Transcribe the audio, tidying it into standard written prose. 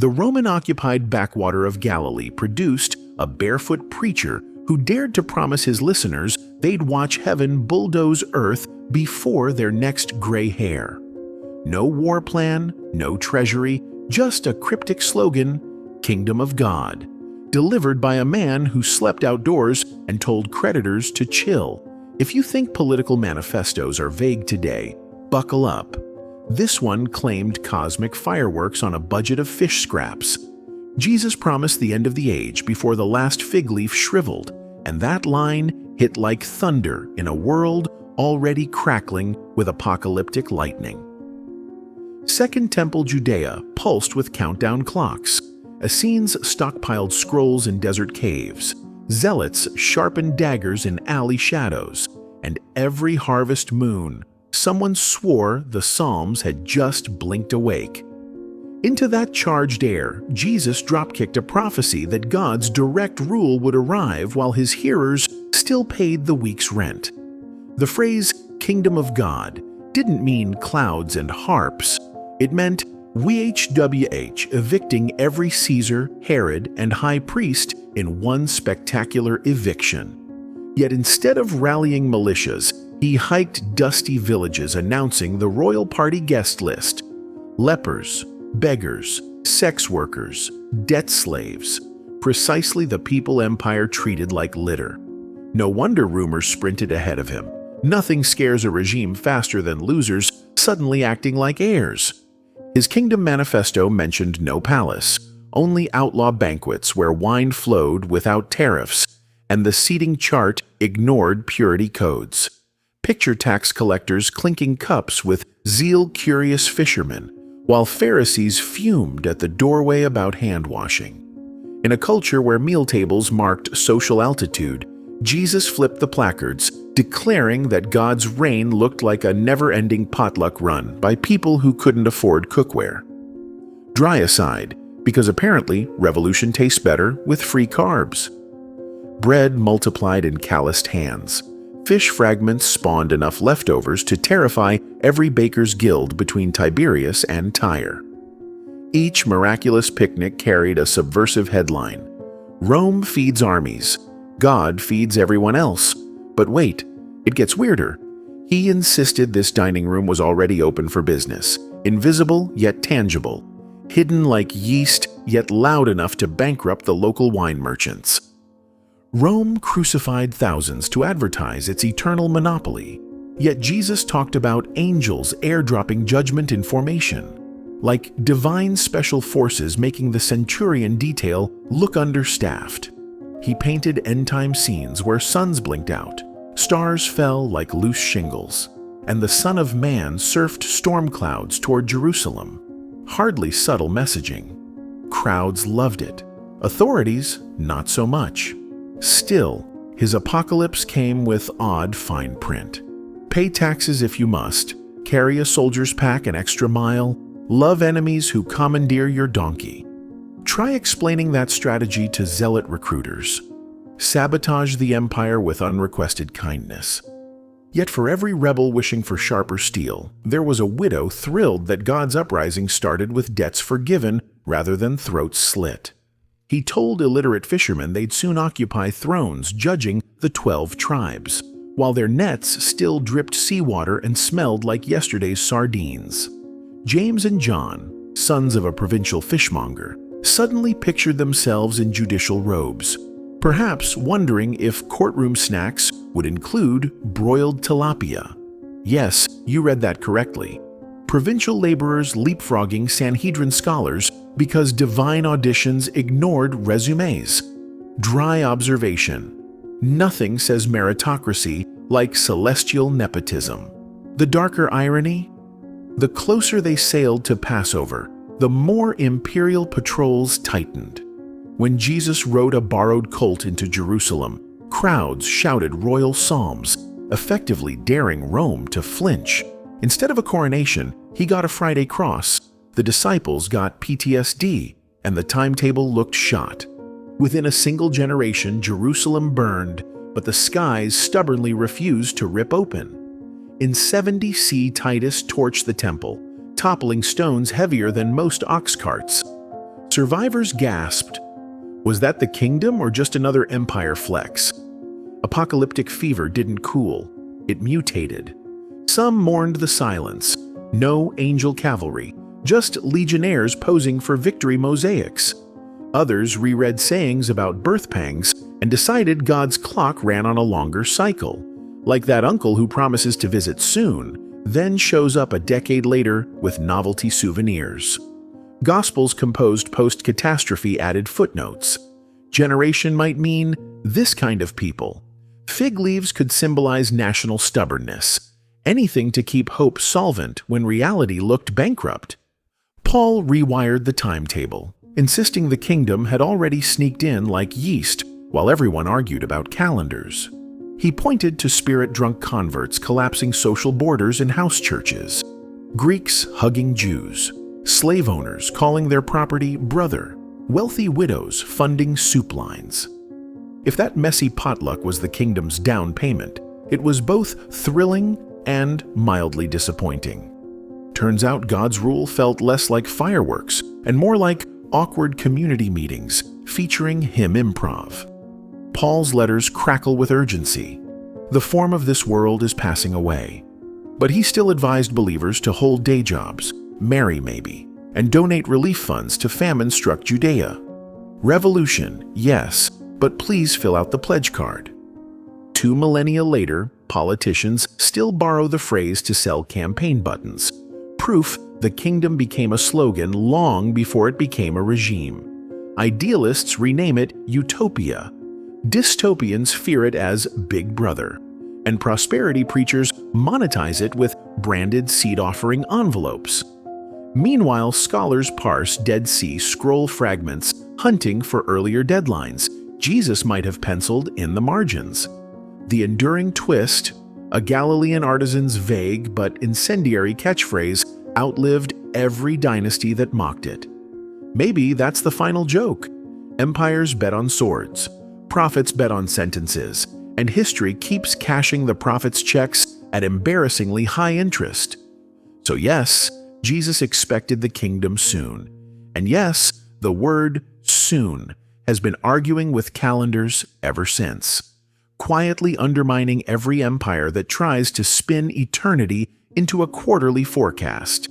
The Roman-occupied backwater of Galilee produced a barefoot preacher who dared to promise his listeners they'd watch heaven bulldoze earth before their next gray hair. No war plan, no treasury, just a cryptic slogan, "Kingdom of God," delivered by a man who slept outdoors and told creditors to chill. If you think political manifestos are vague today, buckle up. This one claimed cosmic fireworks on a budget of fish scraps. Jesus promised the end of the age before the last fig leaf shriveled, and that line hit like thunder in a world already crackling with apocalyptic lightning. Second Temple Judea pulsed with countdown clocks. Essenes stockpiled scrolls in desert caves. Zealots sharpened daggers in alley shadows. And every harvest moon, someone swore the Psalms had just blinked awake. Into that charged air, Jesus drop-kicked a prophecy that God's direct rule would arrive while his hearers still paid the week's rent. The phrase, "Kingdom of God," didn't mean clouds and harps. It meant WHWH evicting every Caesar, Herod, and high priest in one spectacular eviction. Yet instead of rallying militias, he hiked dusty villages announcing the royal party guest list. Lepers, beggars, sex workers, debt slaves, precisely the people empire treated like litter. No wonder rumors sprinted ahead of him. Nothing scares a regime faster than losers suddenly acting like heirs. His kingdom manifesto mentioned no palace, only outlaw banquets where wine flowed without tariffs, and the seating chart ignored purity codes. Picture tax collectors clinking cups with zeal-curious fishermen, while Pharisees fumed at the doorway about hand-washing. In a culture where meal tables marked social altitude, Jesus flipped the placards, declaring that God's reign looked like a never-ending potluck run by people who couldn't afford cookware. Dry aside, because apparently revolution tastes better with free carbs. Bread multiplied in calloused hands. Fish fragments spawned enough leftovers to terrify every baker's guild between Tiberias and Tyre. Each miraculous picnic carried a subversive headline: Rome feeds armies, God feeds everyone else. But wait, it gets weirder. He insisted this dining room was already open for business, invisible yet tangible, hidden like yeast yet loud enough to bankrupt the local wine merchants. Rome crucified thousands to advertise its eternal monopoly, yet Jesus talked about angels airdropping judgment in formation, like divine special forces making the centurion detail look understaffed. He painted end-time scenes where suns blinked out, stars fell like loose shingles, and the Son of Man surfed storm clouds toward Jerusalem. Hardly subtle messaging. Crowds loved it. Authorities, not so much. Still, his apocalypse came with odd fine print. Pay taxes if you must, carry a soldier's pack an extra mile, love enemies who commandeer your donkey. Try explaining that strategy to zealot recruiters. Sabotage the empire with unrequested kindness. Yet for every rebel wishing for sharper steel, there was a widow thrilled that God's uprising started with debts forgiven rather than throats slit. He told illiterate fishermen they'd soon occupy thrones judging the 12 tribes, while their nets still dripped seawater and smelled like yesterday's sardines. James and John, sons of a provincial fishmonger, suddenly pictured themselves in judicial robes, perhaps wondering if courtroom snacks would include broiled tilapia. Yes, you read that correctly. Provincial laborers leapfrogging Sanhedrin scholars because divine auditions ignored resumes. Dry observation. Nothing says meritocracy like celestial nepotism. The darker irony? The closer they sailed to Passover, the more imperial patrols tightened. When Jesus rode a borrowed colt into Jerusalem, crowds shouted royal psalms, effectively daring Rome to flinch. Instead of a coronation, he got a Friday cross. The disciples got PTSD, and the timetable looked shot. Within a single generation, Jerusalem burned, but the skies stubbornly refused to rip open. In 70 C, Titus torched the temple, toppling stones heavier than most ox carts. Survivors gasped. Was that the kingdom or just another empire flex? Apocalyptic fever didn't cool. It mutated. Some mourned the silence. No angel cavalry, just legionnaires posing for victory mosaics. Others reread sayings about birth pangs and decided God's clock ran on a longer cycle, like that uncle who promises to visit soon, then shows up a decade later with novelty souvenirs. Gospels composed post-catastrophe added footnotes. Generation might mean this kind of people. Fig leaves could symbolize national stubbornness. Anything to keep hope solvent when reality looked bankrupt. Paul rewired the timetable, insisting the kingdom had already sneaked in like yeast while everyone argued about calendars. He pointed to spirit-drunk converts collapsing social borders in house churches, Greeks hugging Jews, slave owners calling their property brother, wealthy widows funding soup lines. If that messy potluck was the kingdom's down payment, it was both thrilling and mildly disappointing. Turns out God's rule felt less like fireworks and more like awkward community meetings featuring hymn improv. Paul's letters crackle with urgency. The form of this world is passing away. But he still advised believers to hold day jobs, marry maybe, and donate relief funds to famine-struck Judea. Revolution, yes, but please fill out the pledge card. 2 millennia later, politicians still borrow the phrase to sell campaign buttons. Proof the kingdom became a slogan long before it became a regime. Idealists rename it utopia. Dystopians fear it as Big Brother. And prosperity preachers monetize it with branded seed-offering envelopes. Meanwhile, scholars parse Dead Sea Scroll fragments, hunting for earlier deadlines Jesus might have penciled in the margins. The enduring twist, a Galilean artisan's vague but incendiary catchphrase, outlived every dynasty that mocked it. Maybe that's the final joke. Empires bet on swords, prophets bet on sentences, and history keeps cashing the prophet's checks at embarrassingly high interest. So yes, Jesus expected the kingdom soon. And yes, the word soon has been arguing with calendars ever since, quietly undermining every empire that tries to spin eternity into a quarterly forecast.